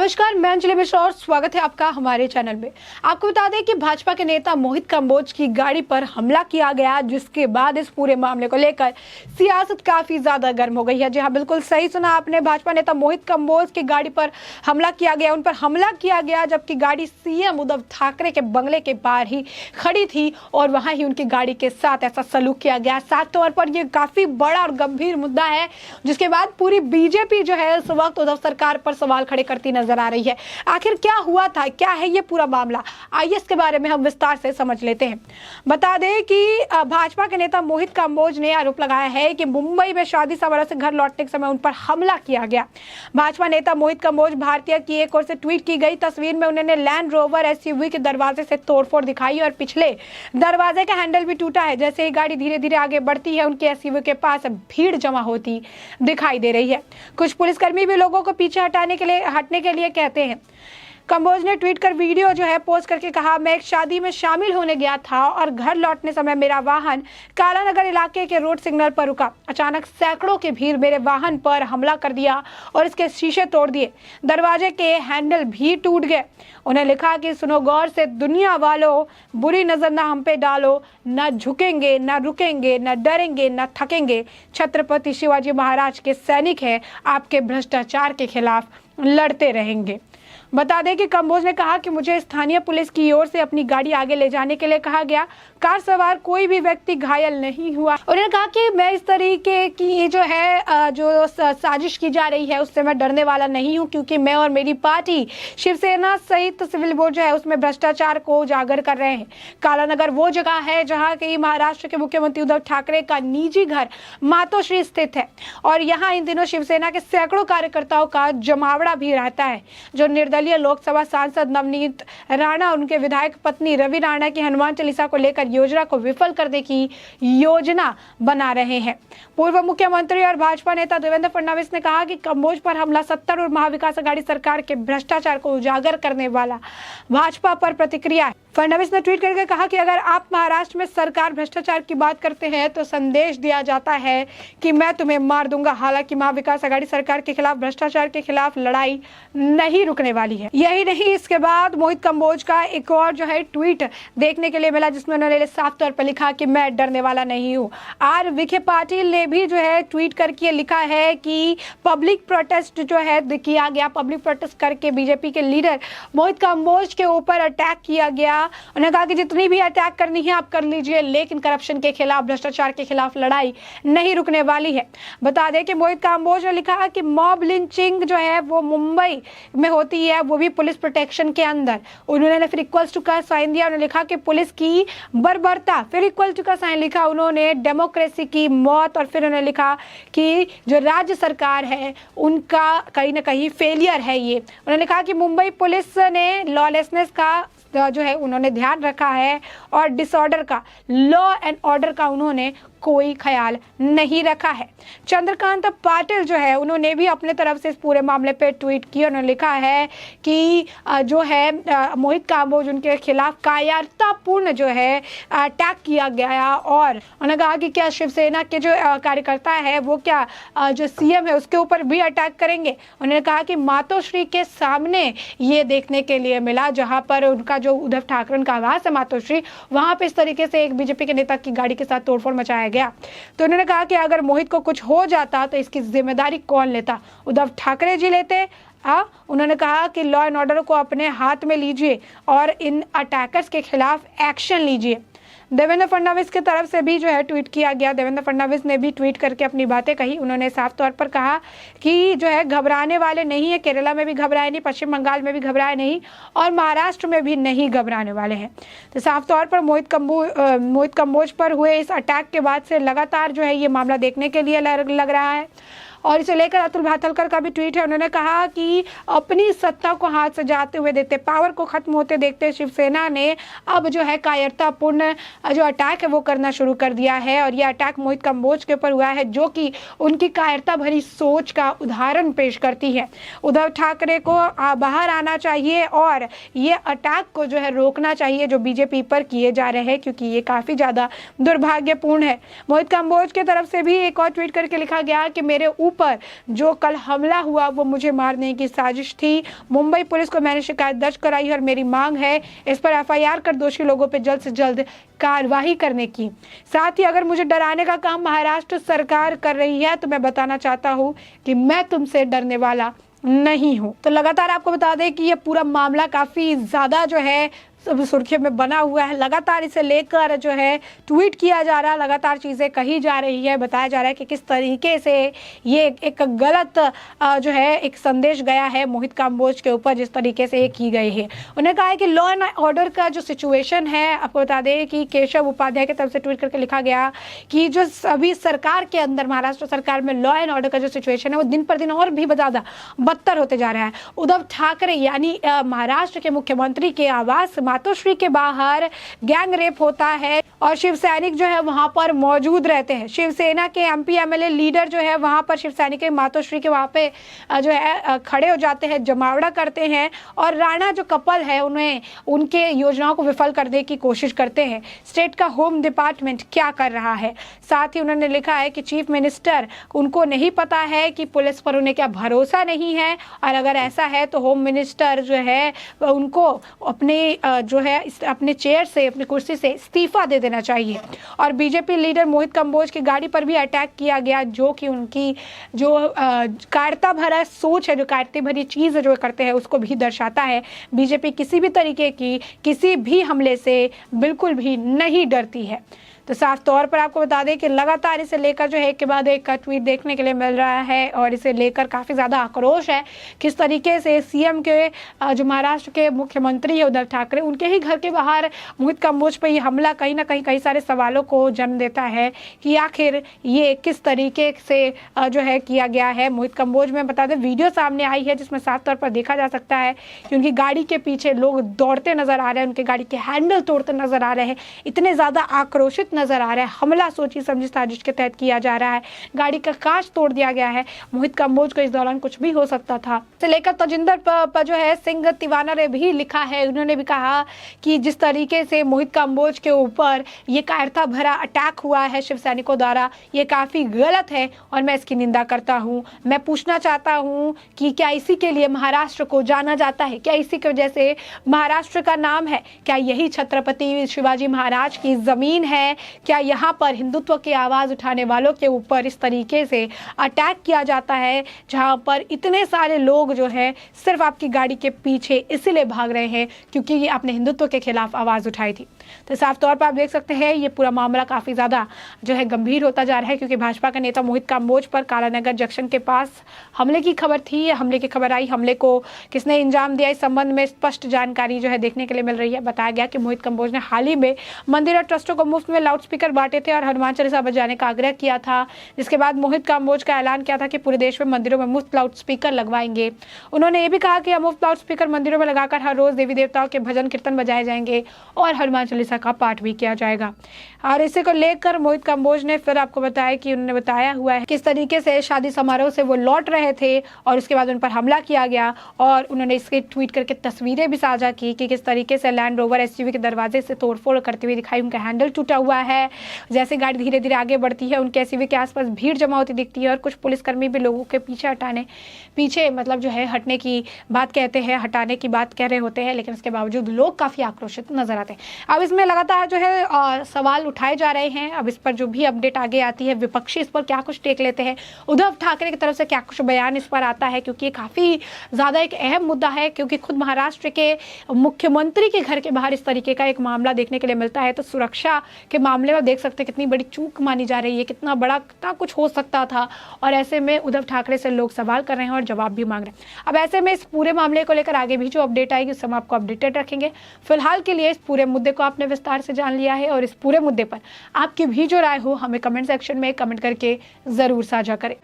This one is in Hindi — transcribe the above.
नमस्कार, मैं अंजलि मिश्रा और स्वागत है आपका हमारे चैनल में। आपको बता दें कि भाजपा के नेता मोहित कंबोज की गाड़ी पर हमला किया गया, जिसके बाद इस पूरे मामले को लेकर सियासत काफी ज्यादा गर्म हो गई है। जी हाँ, बिल्कुल सही सुना आपने। भाजपा नेता मोहित कंबोज की गाड़ी पर हमला किया गया, उन पर हमला किया गया जबकि गाड़ी सीएम उद्धव ठाकरे के बंगले के बाहर ही खड़ी थी और वहां ही उनकी गाड़ी के साथ ऐसा सलूक किया गया। साफ तौर पर यह काफी बड़ा और गंभीर मुद्दा है, जिसके बाद पूरी बीजेपी जो है इस वक्त उद्धव सरकार पर सवाल खड़े करती नजर आ रही है। आखिर क्या हुआ था, क्या है ये पूरा मामला, आइए इसके बारे में हम विस्तार से समझ लेते हैं। बता दें कि भाजपा के नेता मोहित कंबोज ने आरोप लगाया है कि मुंबई में शादी समारोह से घर लौटने के समय उन पर हमला किया गया। भाजपा नेता मोहित कंबोज भारतीय की एक ओर से ट्वीट की गई तस्वीर में उन्होंने लैंड रोवर एसयूवी के दरवाजे से तोड़फोड़ दिखाई और पिछले दरवाजे का हैंडल भी टूटा है। जैसे ही गाड़ी धीरे धीरे आगे बढ़ती है, उनके एसयूवी के पास भीड़ जमा होती दिखाई दे रही है। कुछ पुलिसकर्मी भी लोगों को पीछे हटने के लिए कहते हैं। कंबोज ने ट्वीट कर वीडियो जो है पोस्ट करके कहा, मैं एक शादी में शामिल होने गया था और घर लौटने समय मेरा वाहन कालानगर इलाके के रोड सिग्नल पर रुका। अचानक सैकड़ों की भीड़ मेरे वाहन पर हमला कर दिया और इसके शीशे तोड़ दिए, दरवाजे के हैंडल भी टूट गए। उन्हें लिखा कि सुनो गौर से दुनिया वालों, बुरी नजर ना हम पे डालो, ना झुकेंगे, ना रुकेंगे, ना डरेंगे, ना थकेंगे। छत्रपति शिवाजी महाराज के सैनिक हैं, आपके भ्रष्टाचार के खिलाफ लड़ते रहेंगे। बता दें कि कंबोज ने कहा कि मुझे स्थानीय पुलिस की ओर से अपनी गाड़ी आगे ले जाने के लिए कहा गया। कार सवार कोई भी व्यक्ति घायल नहीं हुआ। उन्होंने कहा कि मैं इस तरीके की जो है जो साजिश की जा रही है उससे मैं डरने वाला नहीं हूं, क्योंकि मैं और मेरी पार्टी शिवसेना सहित सिविल बोर्ड जो है उसमें भ्रष्टाचार को उजागर कर रहे हैं। कालानगर वो जगह है जहां की महाराष्ट्र के मुख्यमंत्री उद्धव ठाकरे का निजी घर मातोश्री स्थित है और यहाँ इन दिनों शिवसेना के सैकड़ों कार्यकर्ताओं का जमावड़ा भी रहता है। जो निर्दलीय लोकसभा सांसद नवनीत राणा, उनके विधायक पत्नी रवि राणा की हनुमान चालीसा को लेकर योजना को विफल करने की योजना बना रहे हैं। पूर्व मुख्यमंत्री और भाजपा नेता देवेंद्र फडणवीस ने कहा कि कंबोज पर हमला 70 और महाविकास आघाड़ी सरकार के भ्रष्टाचार को उजागर करने वाला भाजपा पर प्रतिक्रिया है। फडणवीस ने ट्वीट करके कहा कि अगर आप महाराष्ट्र में सरकार भ्रष्टाचार की बात करते हैं तो संदेश दिया जाता है कि मैं तुम्हें मार दूंगा। हालांकि महाविकास आघाड़ी सरकार के खिलाफ भ्रष्टाचार के खिलाफ लड़ाई नहीं रुकने वाली है। यही नहीं, इसके बाद मोहित कंबोज का एक और जो है ट्वीट देखने के लिए मिला, जिसमें उन्होंने साफ तौर पर लिखा कि मैं डरने वाला नहीं हूँ। आर विखे पाटिल ने भी जो है ट्वीट करके लिखा है कि पब्लिक प्रोटेस्ट जो है किया गया, पब्लिक प्रोटेस्ट करके बीजेपी के लीडर मोहित कंबोज के ऊपर अटैक किया गया। उन्होंने कहा कि जितनी भी अटैक करनी है आप कर लीजिए, लेकिन करप्शन के खिलाफ, भ्रष्टाचार के खिलाफ लड़ाई नहीं रुकने वाली है। बता दें कि मोहित कंबोज ने लिखा कि मॉब लिंचिंग जो है वो मुंबई में होती है, वो भी पुलिस प्रोटेक्शन के अंदर। उन्होंने फिर इक्वल टू का साइन दिया, उन्होंने लिखा कि पुलिस की बर्बरता, फिर इक्वल टू का साइन लिखा उन्होंने, डेमोक्रेसी की मौत, और फिर उन्होंने लिखा कि जो राज्य सरकार है उनका कहीं ना कहीं फेलियर है ये। उन्होंने लिखा कि मुंबई पुलिस ने लॉलेसनेस का जो है उन्होंने ध्यान रखा है और डिसऑर्डर का, लॉ एंड ऑर्डर का उन्होंने कोई ख्याल नहीं रखा है। चंद्रकांत पाटिल जो है उन्होंने भी अपने तरफ से इस पूरे मामले पे ट्वीट किया। उन्होंने लिखा है कि जो है मोहित कंबोज उनके खिलाफ कायरतापूर्ण जो है अटैक किया गया और उन्होंने कहा कि क्या शिवसेना के जो कार्यकर्ता है वो क्या जो सीएम है उसके ऊपर भी अटैक करेंगे। उन्होंने कहा कि मातोश्री के सामने ये देखने के लिए मिला, जहाँ पर उनका जो उद्धव ठाकरे का आवास है मातोश्री, वहाँ पे इस तरीके से एक बीजेपी के नेता की गाड़ी के साथ तोड़फोड़ मचाया गया। तो उन्होंने कहा कि अगर मोहित को कुछ हो जाता तो इसकी जिम्मेदारी कौन लेता, उद्धव ठाकरे जी लेते। उन्होंने कहा कि लॉ एंड ऑर्डर को अपने हाथ में लीजिए और इन अटैकर्स के खिलाफ एक्शन लीजिए। देवेंद्र फडणवीस की तरफ से भी जो है ट्वीट किया गया। देवेंद्र फडणवीस ने भी ट्वीट करके अपनी बातें कही। उन्होंने साफ तौर पर कहा कि जो है घबराने वाले नहीं है, केरला में भी घबराए नहीं, पश्चिम बंगाल में भी घबराए नहीं और महाराष्ट्र में भी नहीं घबराने वाले हैं। तो साफ तौर पर मोहित कंबोज पर हुए इस अटैक के बाद से लगातार जो है ये मामला देखने के लिए लग रहा है। और इसे लेकर अतुल भातलकर का भी ट्वीट है। उन्होंने कहा कि अपनी सत्ता को हाथ से जाते हुए देखते, पावर को खत्म होते देखते शिवसेना ने अब जो है कायरतापूर्ण जो अटैक है वो करना शुरू कर दिया है और ये अटैक मोहित कंबोज के ऊपर हुआ है, जो कि उनकी कायरता भरी सोच का उदाहरण पेश करती है। उद्धव ठाकरे को बाहर आना चाहिए और ये अटैक को जो है रोकना चाहिए जो बीजेपी पर किए जा रहे हैं, क्योंकि ये काफ़ी ज़्यादा दुर्भाग्यपूर्ण है। मोहित कंबोज की तरफ से भी एक और ट्वीट करके लिखा गया कि मेरे पर जो कल हमला हुआ वो मुझे मारने की साजिश थी। मुंबई पुलिस को मैंने शिकायत दर्ज कराई और मेरी मांग है इस पर एफआईआर कर दोषी लोगों पर जल्द से जल्द कार्रवाई करने की। साथ ही अगर मुझे डराने का काम महाराष्ट्र सरकार कर रही है तो मैं बताना चाहता हूँ कि मैं तुमसे डरने वाला नहीं हूँ। तो लगातार आपको बता दें कि ये पूरा मामला काफी ज्यादा जो है सुर्खियों में बना हुआ है। लगातार इसे लेकर जो है ट्वीट किया जा रहा है, लगातार चीज़ें कही जा रही है, बताया जा रहा है कि किस तरीके से ये एक गलत जो है एक संदेश गया है मोहित काम्बोज के ऊपर, जिस तरीके से ये की गई है। उन्होंने कहा है कि लॉ एंड ऑर्डर का जो सिचुएशन है, आपको बता दें कि केशव उपाध्याय की तरफ से ट्वीट करके लिखा गया कि जो अभी सरकार के अंदर महाराष्ट्र सरकार में लॉ एंड ऑर्डर का जो सिचुएशन है वो दिन पर दिन और भी ज़्यादा बदतर होते जा रहा है। उद्धव ठाकरे यानी महाराष्ट्र के मुख्यमंत्री के आवास मातोश्री के बाहर गैंग रेप होता है और शिव सैनिक जो है वहां पर मौजूद रहते हैं। शिवसेना के एमपी एमएलए लीडर जो है वहां पर शिव सैनिक के मातोश्री के वहां पे जो है खड़े हो जाते हैं, जमावड़ा करते हैं और राणा जो कपल है उन्हें उनके योजनाओं को विफल करने की कोशिश करते हैं। स्टेट का होम डिपार्टमेंट क्या कर रहा है? साथ ही उन्होंने लिखा है कि चीफ मिनिस्टर उनको नहीं पता है कि पुलिस पर उन्हें क्या भरोसा नहीं है, और अगर ऐसा है तो होम मिनिस्टर जो है उनको अपने चेयर से, अपनी कुर्सी से इस्तीफा दे देना चाहिए। और बीजेपी लीडर मोहित काम्बोज की गाड़ी पर भी अटैक किया गया, जो कि उनकी जो कायरता भरा सोच है, जो कायरता भरी चीज़ जो करते हैं उसको भी दर्शाता है। बीजेपी किसी भी तरीके की किसी भी हमले से बिल्कुल भी नहीं डरती है। तो साफ तौर पर आपको बता दें कि लगातार इसे लेकर जो है एक के बाद एक का ट्वीट देखने के लिए मिल रहा है और इसे लेकर काफ़ी ज़्यादा आक्रोश है। किस तरीके से सीएम के जो महाराष्ट्र के मुख्यमंत्री है उद्धव ठाकरे, उनके ही घर के बाहर मोहित काम्बोज पर यह हमला कहीं ना कहीं कई सारे सवालों को जन्म देता है कि आखिर ये किस तरीके से जो है किया गया है। मोहित काम्बोज में बता दें वीडियो सामने आई है जिसमें साफ तौर पर देखा जा सकता है कि उनकी गाड़ी के पीछे लोग दौड़ते नजर आ रहे हैं, उनकी गाड़ी के हैंडल तोड़ते नजर आ रहे हैं, इतने ज़्यादा आक्रोशित नजर आ रहा है। हमला सोची समझी साजिश के तहत किया जा रहा है, गाड़ी का कांच तोड़ दिया गया है। मोहित काम्बोज को इस दौरान कुछ भी हो सकता था। से लेकर तजिंदर पर जो है सिंह तिवाना ने भी लिखा है, उन्होंने भी कहा कि जिस तरीके से मोहित काम्बोज के ऊपर ये कायरता भरा अटैक हुआ है शिव सैनिकों द्वारा, ये काफी गलत है और मैं इसकी निंदा करता हूँ। मैं पूछना चाहता हूँ कि क्या इसी के लिए महाराष्ट्र को जाना जाता है? क्या इसी की वजह से महाराष्ट्र का नाम है? क्या यही छत्रपति शिवाजी महाराज की जमीन है? क्या यहाँ पर हिंदुत्व की आवाज़ उठाने वालों के ऊपर इस तरीके से अटैक किया जाता है, जहाँ पर इतने सारे लोग जो है सिर्फ आपकी गाड़ी के पीछे इसीलिए भाग रहे हैं क्योंकि ये आपने हिंदुत्व के खिलाफ आवाज़ उठाई थी? तो साफ तौर पर आप देख सकते हैं ये पूरा मामला काफ़ी ज़्यादा जो है गंभीर होता जा रहा है, क्योंकि भाजपा के नेता मोहित काम्बोज पर कालानगर जंक्शन के पास हमले की खबर थी। हमले की खबर आई, हमले को किसने अंजाम दिया इस संबंध में स्पष्ट जानकारी जो है देखने के लिए मिल रही है। बताया गया कि मोहित काम्बोज ने हाल ही में मंदिर और ट्रस्टों को मुफ्त में लाउड स्पीकर बांटे थे और हनुमान चालीसा बजाने का आग्रह किया था, जिसके बाद मोहित काम्बोज का ऐलान किया था कि पूरे देश में मंदिरों में मुफ्त लाउड स्पीकर लगवाएंगे। उन्होंने ये भी कहा कि मुफ्त लाउड स्पीकर मंदिरों में लगाकर हर रोज देवी देवताओं के भजन कीर्तन बजाए जाएंगे और हनुमान चालीसा का पाठ भी किया जाएगा। और इसी को लेकर मोहित काम्बोज ने फिर आपको बताया कि उन्होंने बताया हुआ है किस तरीके से शादी समारोह से वो लौट रहे थे और उसके बाद उन पर हमला किया गया, और उन्होंने इसके ट्वीट करके तस्वीरें भी साझा की कि किस तरीके से लैंड रोवर एसयूवी के दरवाजे से तोड़फोड़ करते हुए दिखाई, उनका हैंडल टूटा हुआ है। जैसे गाड़ी धीरे धीरे आगे बढ़ती है उनके एसयूवी के आसपास भीड़ जमा होती दिखती है और कुछ पुलिसकर्मी भी लोगों के पीछे मतलब जो है हटने की बात कहते हैं, हटाने की बात कह रहे होते हैं, लेकिन इसके बावजूद लोग काफ़ी आक्रोशित नजर आते हैं। अब इसमें लगातार जो है सवाल उठाए जा रहे हैं। अब इस पर जो भी अपडेट आगे आती है, विपक्षी इस पर क्या कुछ टेक लेते हैं, उद्धव ठाकरे की तरफ से क्या कुछ बयान इस पर आता है, क्योंकि ये काफ़ी ज़्यादा एक अहम मुद्दा है, क्योंकि खुद महाराष्ट्र के मुख्यमंत्री के घर के बाहर इस तरीके का एक मामला देखने के लिए मिलता है। तो सुरक्षा के मामले में देख सकते हैं कितनी बड़ी चूक मानी जा रही है, कितना कुछ हो सकता था, और ऐसे में उद्धव ठाकरे से लोग सवाल कर रहे हैं और जवाब भी मांग रहे हैं। अब ऐसे में इस पूरे मामले को लेकर आगे भी जो अपडेट आएगी उस समय आपको अपडेटेड रखेंगे। फिलहाल के लिए इस पूरे मुद्दे को आपने विस्तार से जान लिया है, और इस पूरे मुद्दे पर आपकी भी जो राय हो हमें कमेंट सेक्शन में कमेंट करके ज़रूर साझा करें।